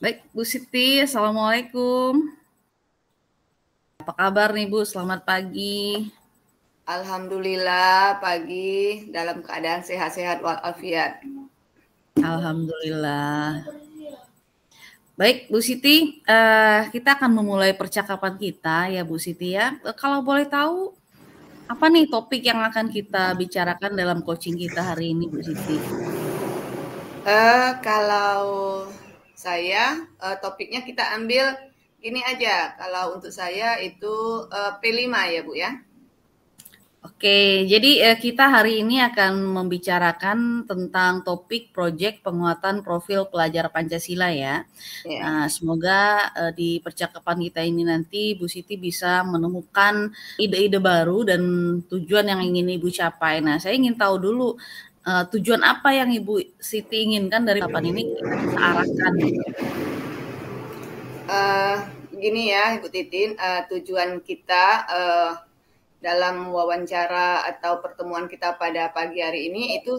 Baik, Bu Siti, Assalamualaikum. Apa kabar nih Bu? Selamat pagi. Alhamdulillah pagi dalam keadaan sehat-sehat walafiat. Alhamdulillah. Baik, Bu Siti, kita akan memulai percakapan kita ya Bu Siti ya. Kalau boleh tahu, apa nih topik yang akan kita bicarakan dalam coaching kita hari ini Bu Siti? Kalau saya topiknya kita ambil gini aja. Kalau untuk saya itu P5 ya Bu ya. Oke, jadi kita hari ini akan membicarakan tentang topik proyek penguatan profil pelajar Pancasila ya. Ya. Nah, semoga di percakapan kita ini nanti Bu Siti bisa menemukan ide-ide baru dan tujuan yang ingin Ibu capai. Nah, saya ingin tahu dulu tujuan apa yang Ibu Siti inginkan dari kapan ini kita bisa arahkan gitu. Gini ya Ibu Titin, tujuan kita dalam wawancara atau pertemuan kita pada pagi hari ini itu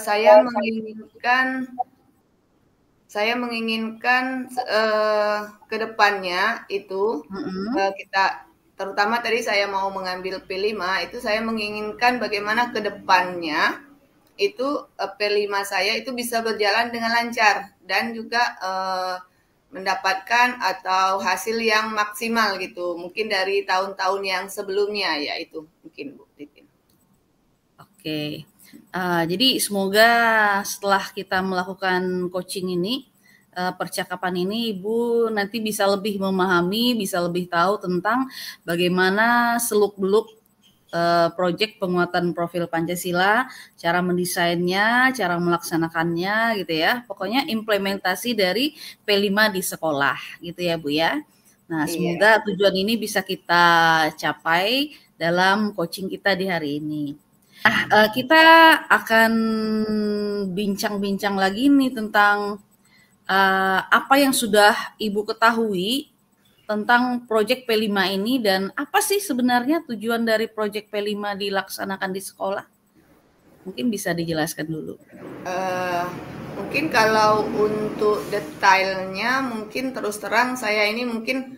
saya menginginkan ke depannya itu kita terutama tadi saya mau mengambil P5 itu saya menginginkan bagaimana ke depannya itu P5 saya itu bisa berjalan dengan lancar dan juga mendapatkan atau hasil yang maksimal gitu. Mungkin dari tahun-tahun yang sebelumnya ya itu mungkin Bu Titin. Oke, jadi semoga setelah kita melakukan coaching ini, percakapan ini Ibu nanti bisa lebih memahami, bisa lebih tahu tentang bagaimana seluk-beluk proyek penguatan profil Pancasila, cara mendesainnya, cara melaksanakannya gitu ya. Pokoknya implementasi dari P5 di sekolah gitu ya Bu ya. Nah, Iya. semoga tujuan ini bisa kita capai dalam coaching kita di hari ini. Kita akan bincang-bincang lagi nih tentang apa yang sudah Ibu ketahui tentang proyek P5 ini dan apa sih sebenarnya tujuan dari proyek P5 dilaksanakan di sekolah? Mungkin bisa dijelaskan dulu. Uh, Mungkin kalau untuk detailnya mungkin terus terang saya ini mungkin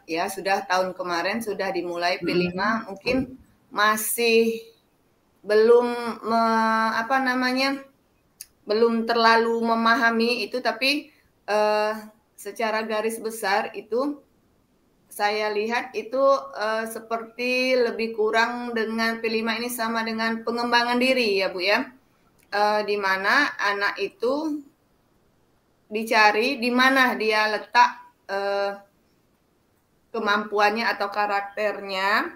ya sudah tahun kemarin sudah dimulai P5 mungkin masih belum apa namanya belum terlalu memahami itu tapi secara garis besar itu saya lihat itu seperti lebih kurang dengan P5 ini sama dengan pengembangan diri ya Bu ya. Di mana anak itu dicari di mana dia letak kemampuannya atau karakternya.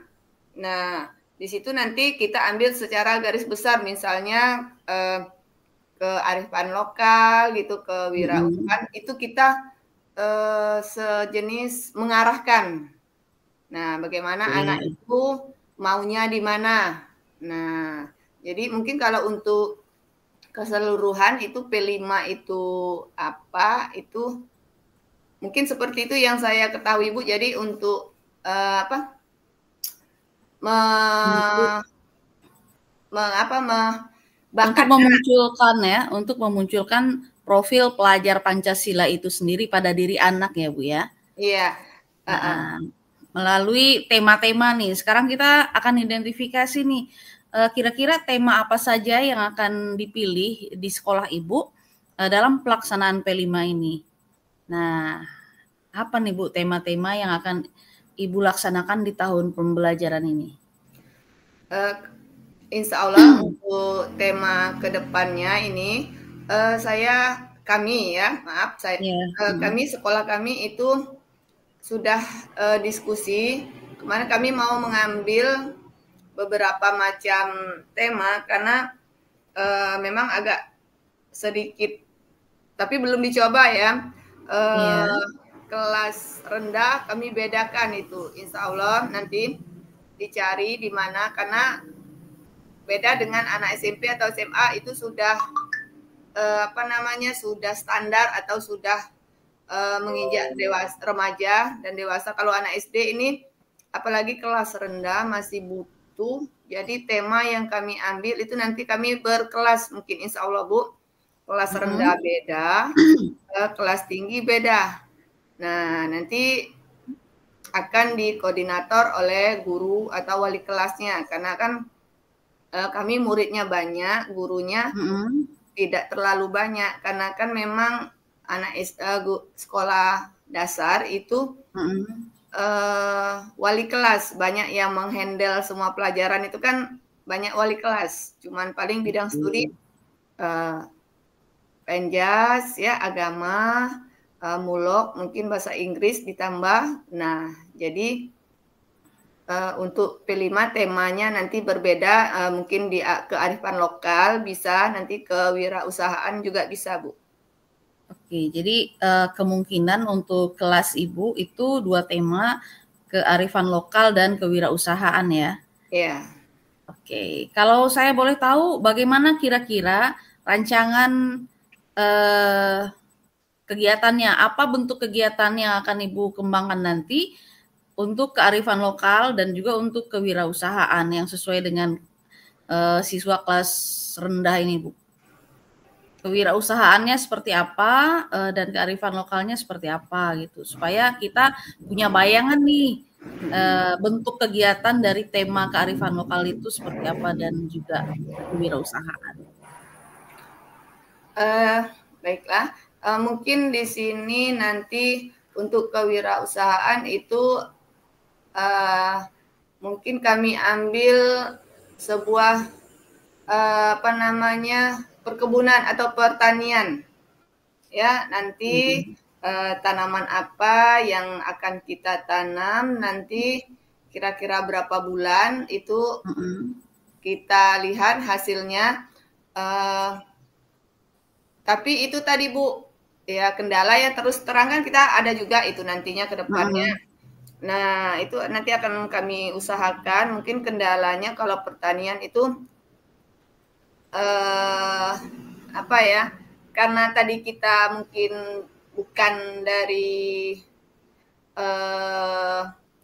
Nah, di situ nanti kita ambil secara garis besar, misalnya kearifan lokal gitu, kewirausahaan itu kita sejenis mengarahkan. Nah, bagaimana anak itu maunya di mana. Nah, jadi mungkin kalau untuk keseluruhan itu P5 itu apa, itu mungkin seperti itu yang saya ketahui Bu. Jadi untuk apa Untuk membakatkan. memunculkan ya, untuk memunculkan profil pelajar Pancasila itu sendiri pada diri anak ya Bu ya. Iya. Melalui tema-tema nih. Sekarang kita akan identifikasi nih kira-kira tema apa saja yang akan dipilih di sekolah Ibu dalam pelaksanaan P5 ini. Nah, apa nih Bu tema-tema yang akan Ibu laksanakan di tahun pembelajaran ini? Insya Allah untuk tema kedepannya ini kami sekolah kami itu sudah diskusi. Kemarin kami mau mengambil beberapa macam tema karena memang agak sedikit, tapi belum dicoba ya. Kelas rendah kami bedakan itu, insya Allah nanti dicari di mana, karena beda dengan anak SMP atau SMA itu sudah sudah standar atau sudah menginjak dewasa, remaja dan dewasa. Kalau anak SD ini apalagi kelas rendah masih butuh. Jadi tema yang kami ambil itu nanti kami berkelas mungkin insya Allah Bu. kelas rendah beda, kelas tinggi beda. Nah, nanti akan dikoordinator oleh guru atau wali kelasnya, karena kan kami muridnya banyak, gurunya tidak terlalu banyak, karena kan memang anak sekolah dasar itu wali kelas banyak yang menghandle semua pelajaran itu kan banyak wali kelas, cuman paling bidang studi penjas ya, agama, mulok, mungkin bahasa Inggris ditambah. Nah, jadi untuk P5 temanya nanti berbeda, mungkin di kearifan lokal bisa, nanti kewirausahaan juga bisa, Bu. Oke, jadi kemungkinan untuk kelas Ibu itu 2 tema, kearifan lokal dan kewirausahaan ya? Iya. Oke, kalau saya boleh tahu bagaimana kira-kira rancangan kegiatannya, apa bentuk kegiatan yang akan Ibu kembangkan nanti untuk kearifan lokal dan juga untuk kewirausahaan yang sesuai dengan siswa kelas rendah ini, Bu? Kewirausahaannya seperti apa dan kearifan lokalnya seperti apa gitu, supaya kita punya bayangan nih bentuk kegiatan dari tema kearifan lokal itu seperti apa dan juga kewirausahaan. Baiklah, mungkin di sini nanti untuk kewirausahaan itu mungkin kami ambil sebuah perkebunan atau pertanian ya, nanti tanaman apa yang akan kita tanam nanti kira-kira berapa bulan itu kita lihat hasilnya. Tapi itu tadi Bu, ya kendala ya, terus terang kan kita ada juga itu nantinya ke depannya. Nah, itu nanti akan kami usahakan. Mungkin kendalanya kalau pertanian itu apa ya? Karena tadi kita mungkin bukan dari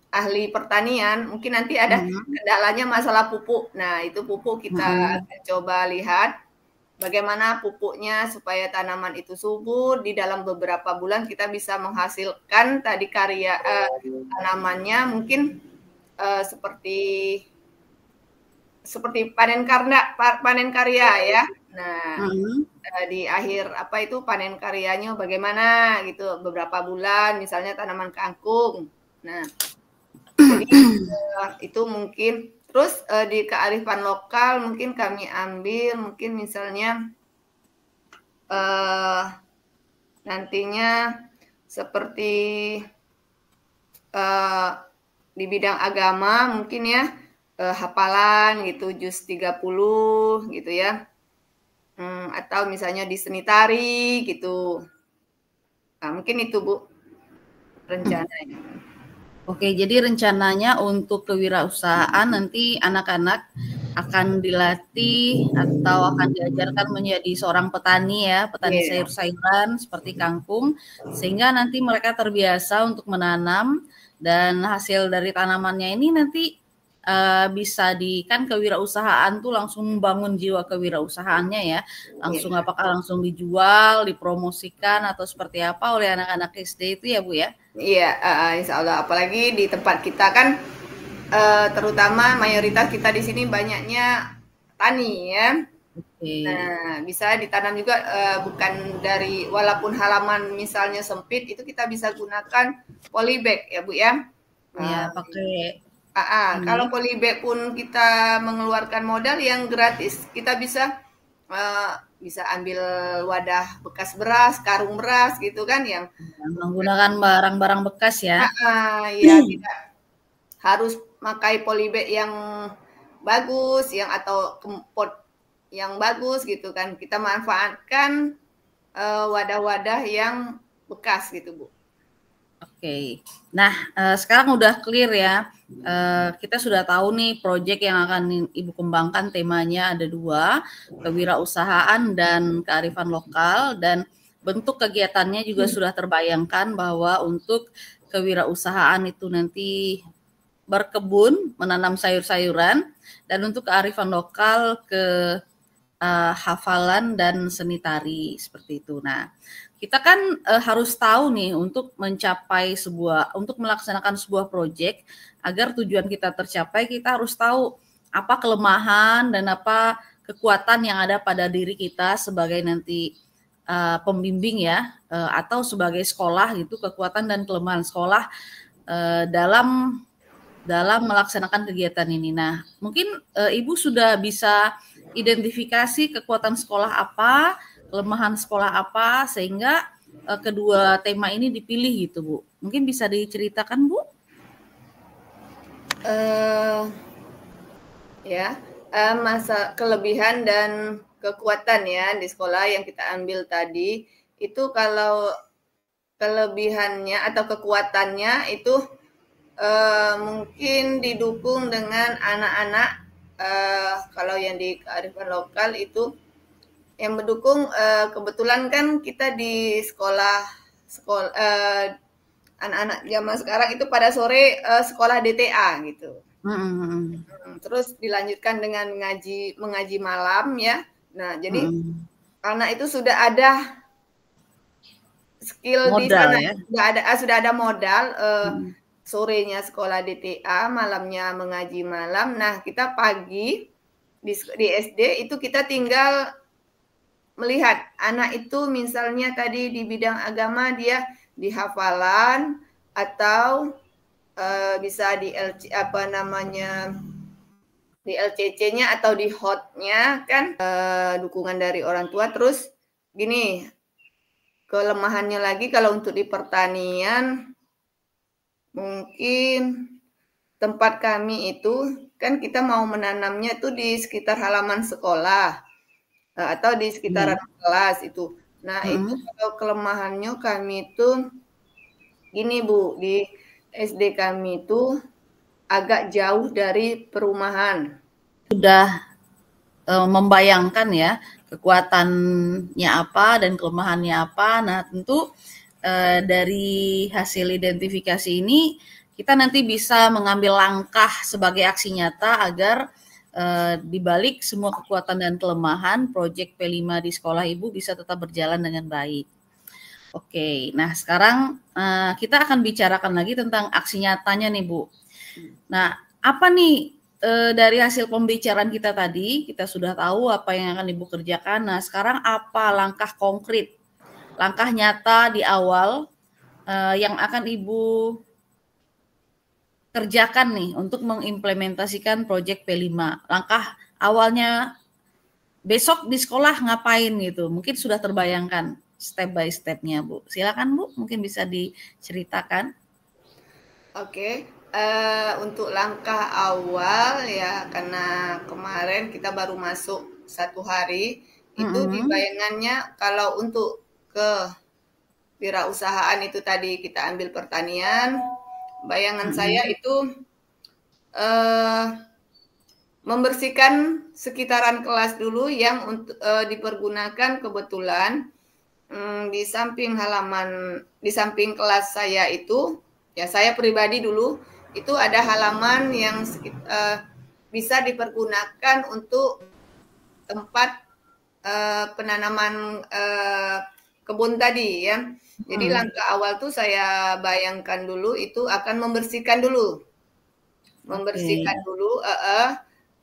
ahli pertanian, mungkin nanti ada kendalanya masalah pupuk. Nah, itu pupuk kita akan coba lihat bagaimana pupuknya supaya tanaman itu subur. Di dalam beberapa bulan kita bisa menghasilkan tadi karya tanamannya mungkin seperti panen karya ya. Nah, di akhir apa itu panen karyanya bagaimana gitu, beberapa bulan misalnya tanaman kangkung. Nah, jadi itu mungkin. Terus di kearifan lokal mungkin kami ambil mungkin misalnya nantinya seperti di bidang agama mungkin ya, hafalan gitu, juz 30 gitu ya. Atau misalnya di seni tari gitu. Nah, mungkin itu Bu rencananya. Oke, jadi rencananya untuk kewirausahaan nanti anak-anak akan dilatih atau akan diajarkan menjadi seorang petani ya, petani sayur-sayuran seperti kangkung, sehingga nanti mereka terbiasa untuk menanam dan hasil dari tanamannya ini nanti bisa kan kewirausahaan tuh langsung membangun jiwa kewirausahaannya ya, langsung apakah langsung dijual, dipromosikan atau seperti apa oleh anak-anak SD itu ya Bu ya? Iya, insya Allah. Apalagi di tempat kita kan terutama mayoritas kita di sini banyaknya tani ya. Nah, bisa ditanam juga bukan dari, walaupun halaman misalnya sempit, itu kita bisa gunakan polybag ya Bu ya. Iya, pakai. Kalau polybag pun kita mengeluarkan modal yang gratis, kita bisa ambil wadah bekas beras, karung beras gitu kan, yang menggunakan barang-barang bekas ya. Ya tidak harus pakai polybag yang bagus, yang atau pot yang bagus gitu kan. Kita manfaatkan wadah-wadah yang bekas gitu Bu. Oke. Nah, sekarang udah clear ya. Kita sudah tahu nih proyek yang akan Ibu kembangkan temanya ada 2, kewirausahaan dan kearifan lokal, dan bentuk kegiatannya juga sudah terbayangkan bahwa untuk kewirausahaan itu nanti berkebun, menanam sayur-sayuran, dan untuk kearifan lokal ke hafalan dan seni tari seperti itu. Nah, kita kan harus tahu nih untuk untuk melaksanakan sebuah proyek agar tujuan kita tercapai, kita harus tahu apa kelemahan dan apa kekuatan yang ada pada diri kita sebagai nanti pembimbing ya, atau sebagai sekolah gitu, kekuatan dan kelemahan sekolah dalam melaksanakan kegiatan ini. Nah, mungkin Ibu sudah bisa identifikasi kekuatan sekolah apa, kelemahan sekolah apa, sehingga kedua tema ini dipilih gitu, Bu. Mungkin bisa diceritakan, Bu? Masa kelebihan dan kekuatan ya di sekolah yang kita ambil tadi, itu kalau kelebihannya atau kekuatannya itu mungkin didukung dengan anak-anak, kalau yang di kearifan lokal itu yang mendukung, kebetulan kan kita di sekolah anak-anak zaman sekarang itu pada sore sekolah DTA gitu. Terus dilanjutkan dengan mengaji malam ya. Nah, jadi anak itu sudah ada skill modal, di sana ya? sudah ada modal. Sorenya sekolah DTA, malamnya mengaji malam. Nah, kita pagi di SD itu kita tinggal melihat anak itu misalnya tadi di bidang agama dia di hafalan atau bisa di di LCC-nya atau di HOT-nya kan, dukungan dari orang tua. Terus gini, kelemahannya lagi kalau untuk di pertanian, mungkin tempat kami itu kan kita mau menanamnya itu di sekitar halaman sekolah atau di sekitaran kelas itu. Nah, itu kalau kelemahannya kami itu gini Bu, di SD kami itu agak jauh dari perumahan. Sudah membayangkan ya kekuatannya apa dan kelemahannya apa. Nah, tentu dari hasil identifikasi ini kita nanti bisa mengambil langkah sebagai aksi nyata agar di balik semua kekuatan dan kelemahan proyek P5 di sekolah Ibu bisa tetap berjalan dengan baik. Oke, nah sekarang kita akan bicarakan lagi tentang aksi nyatanya nih Bu. Nah, apa nih dari hasil pembicaraan kita tadi, kita sudah tahu apa yang akan Ibu kerjakan. Nah, sekarang apa langkah konkret, langkah nyata di awal yang akan Ibu kerjakan nih untuk mengimplementasikan proyek P5? Langkah awalnya besok di sekolah ngapain gitu? Mungkin sudah terbayangkan step by step-nya, Bu. Silakan, Bu, mungkin bisa diceritakan. Oke. Untuk langkah awal ya, karena kemarin kita baru masuk 1 hari, itu di bayangannya kalau untuk kewirausahaan itu tadi kita ambil pertanian, bayangan saya itu membersihkan sekitaran kelas dulu yang untuk dipergunakan kebetulan di samping kelas saya itu, ya saya pribadi dulu itu ada halaman yang bisa dipergunakan untuk tempat penanaman kebun tadi ya. Jadi langkah awal tuh saya bayangkan dulu itu akan membersihkan dulu.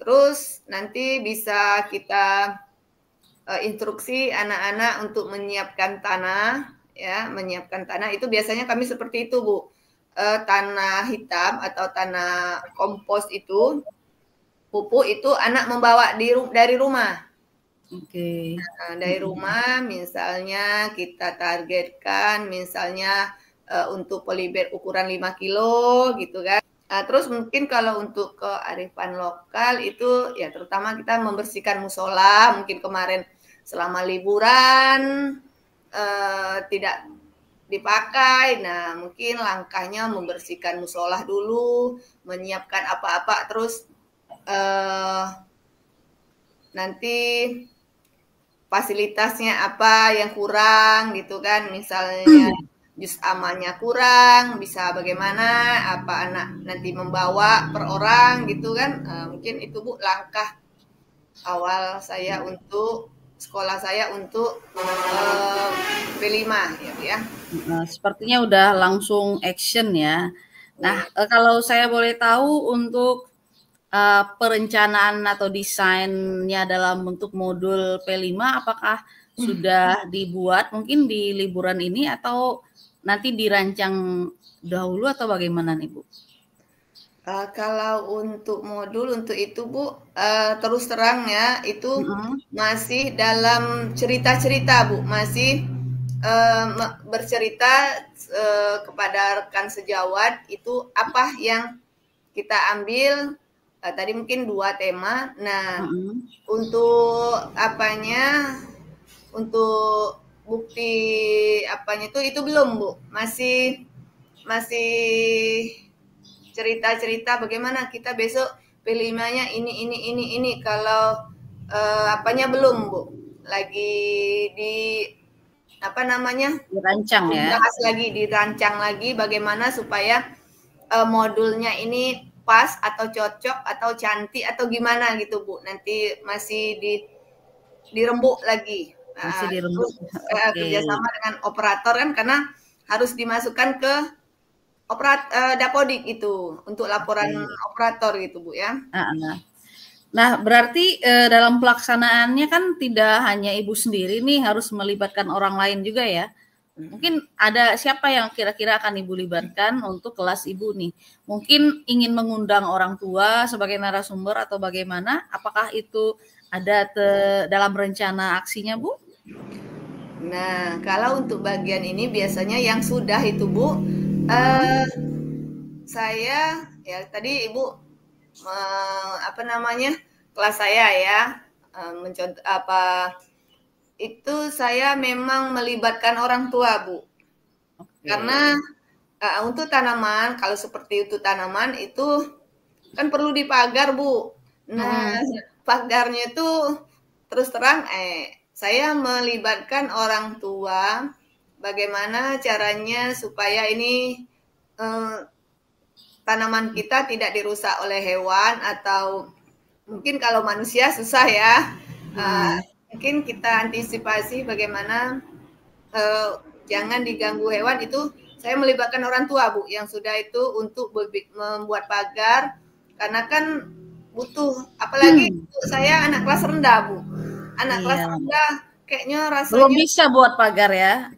Terus nanti bisa kita instruksi anak-anak untuk menyiapkan tanah ya, menyiapkan tanah itu biasanya kami seperti itu Bu. Tanah hitam atau tanah kompos itu, pupuk itu anak membawa dari rumah. Nah, dari rumah misalnya kita targetkan misalnya untuk polybag ukuran 5 kilo gitu kan. Nah, terus mungkin kalau untuk kearifan lokal itu ya terutama kita membersihkan musola, mungkin kemarin selama liburan tidak dipakai. Nah, mungkin langkahnya membersihkan musola dulu, menyiapkan apa-apa, terus nanti fasilitasnya apa yang kurang gitu kan, misalnya jus amannya kurang, bisa bagaimana, apa anak nanti membawa per orang gitu kan. Mungkin itu Bu langkah awal saya untuk sekolah saya untuk P5 ya Bu ya. Sepertinya udah langsung action ya. Nah, Iya. kalau saya boleh tahu untuk perencanaan atau desainnya dalam bentuk modul P5 apakah sudah dibuat mungkin di liburan ini atau nanti dirancang dahulu atau bagaimana nih Bu? Kalau untuk modul untuk itu Bu, terus terang ya itu masih dalam cerita-cerita Bu, masih bercerita kepada rekan sejawat itu apa yang kita ambil. Tadi mungkin 2 tema. Nah, untuk apanya, untuk bukti apanya itu belum Bu, masih cerita-cerita bagaimana kita besok P5-nya ini. Kalau apanya belum Bu, lagi di apa namanya, Dirancang ya. dirancang lagi bagaimana supaya modulnya ini pas atau cocok atau cantik atau gimana gitu Bu. Nanti masih dirembuk lagi. Masih dirembuk. Terus Oke. kerjasama dengan operator kan karena harus dimasukkan ke Dapodik itu untuk laporan operator gitu Bu ya. Nah, berarti dalam pelaksanaannya kan tidak hanya Ibu sendiri nih, harus melibatkan orang lain juga ya. Mungkin ada siapa yang kira-kira akan Ibu libatkan untuk kelas Ibu nih? Mungkin ingin mengundang orang tua sebagai narasumber atau bagaimana? Apakah itu ada dalam rencana aksinya, Bu? Nah, kalau untuk bagian ini biasanya yang sudah itu Bu, saya ya tadi Ibu apa namanya, kelas saya ya, mencontoh apa, itu saya memang melibatkan orang tua Bu. Karena untuk tanaman, kalau seperti itu tanaman itu kan perlu dipagar Bu. Nah, pagarnya itu terus terang saya melibatkan orang tua bagaimana caranya supaya ini tanaman kita tidak dirusak oleh hewan atau mungkin kalau manusia susah ya. Mungkin kita antisipasi bagaimana jangan diganggu hewan itu. Saya melibatkan orang tua Bu yang sudah itu untuk membuat pagar karena kan butuh, apalagi saya anak kelas rendah Bu. Anak kelas rendah kayaknya rasanya belum bisa buat pagar ya.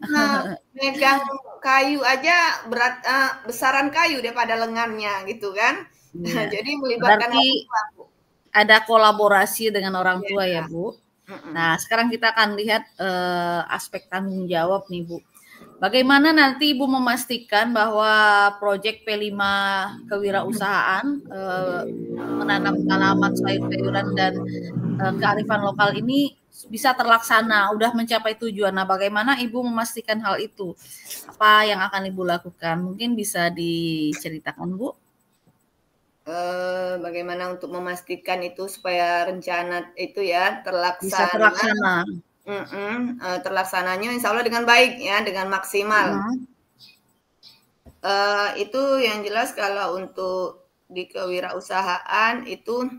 megang kayu aja berat, besaran kayu daripada lengannya gitu kan. Jadi melibatkan berarti orang tua Bu. Ada kolaborasi dengan orang tua ya Bu. Nah, sekarang kita akan lihat aspek tanggung jawab nih Bu. Bagaimana nanti Ibu memastikan bahwa proyek P5 kewirausahaan menanam tanaman sayur-sayuran dan kearifan lokal ini bisa terlaksana, udah mencapai tujuan. Nah, bagaimana Ibu memastikan hal itu? Apa yang akan Ibu lakukan? Mungkin bisa diceritakan Bu. Bagaimana untuk memastikan itu supaya rencana itu ya terlaksana. Bisa terlaksana. Terlaksananya insya Allah dengan baik ya, dengan maksimal. Itu yang jelas kalau untuk di kewirausahaan itu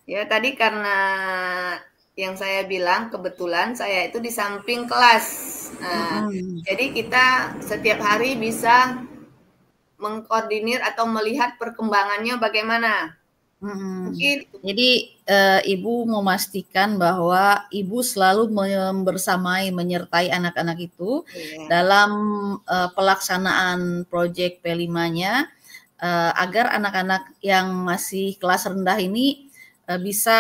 ya tadi karena yang saya bilang kebetulan saya itu di samping kelas. Nah, jadi kita setiap hari bisa mengkoordinir atau melihat perkembangannya bagaimana. Jadi Ibu memastikan bahwa Ibu selalu membersamai, menyertai anak-anak itu dalam pelaksanaan proyek P5-nya agar anak-anak yang masih kelas rendah ini bisa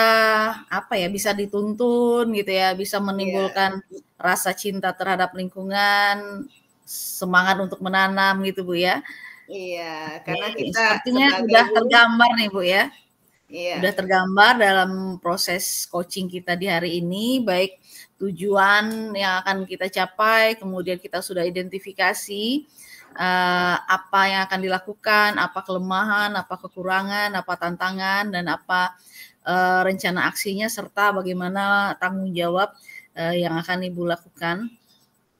bisa dituntun gitu ya, bisa menimbulkan rasa cinta terhadap lingkungan, semangat untuk menanam gitu Bu ya. Iya, karena kita sepertinya udah tergambar nih Bu ya. Iya. Udah tergambar dalam proses coaching kita di hari ini, baik tujuan yang akan kita capai, kemudian kita sudah identifikasi apa yang akan dilakukan, apa kelemahan, apa kekurangan, apa tantangan, dan apa rencana aksinya, serta bagaimana tanggung jawab yang akan Ibu lakukan.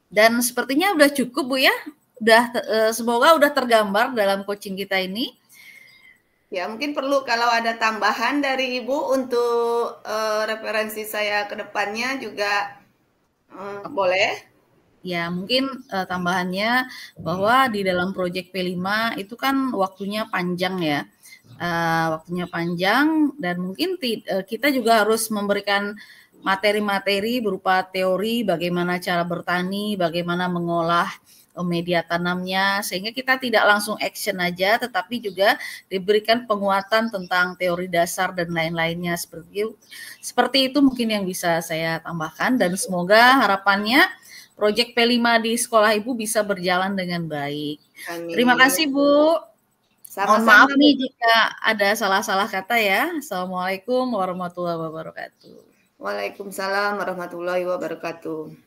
Dan sepertinya udah cukup Bu ya, semoga udah tergambar dalam coaching kita ini. Ya, mungkin perlu kalau ada tambahan dari Ibu untuk referensi saya ke depannya juga boleh. Ya, mungkin tambahannya bahwa di dalam proyek P5 itu kan waktunya panjang ya. Waktunya panjang dan mungkin kita juga harus memberikan materi-materi berupa teori bagaimana cara bertani, bagaimana mengolah media tanamnya, sehingga kita tidak langsung action aja, tetapi juga diberikan penguatan tentang teori dasar dan lain-lainnya. Seperti itu mungkin yang bisa saya tambahkan, dan semoga harapannya proyek P5 di sekolah Ibu bisa berjalan dengan baik. Terima kasih Amin. Bu. Mohon Sama-sama, maaf Bu. nih jika ada salah-salah kata ya. Assalamualaikum warahmatullahi wabarakatuh. Waalaikumsalam warahmatullahi wabarakatuh.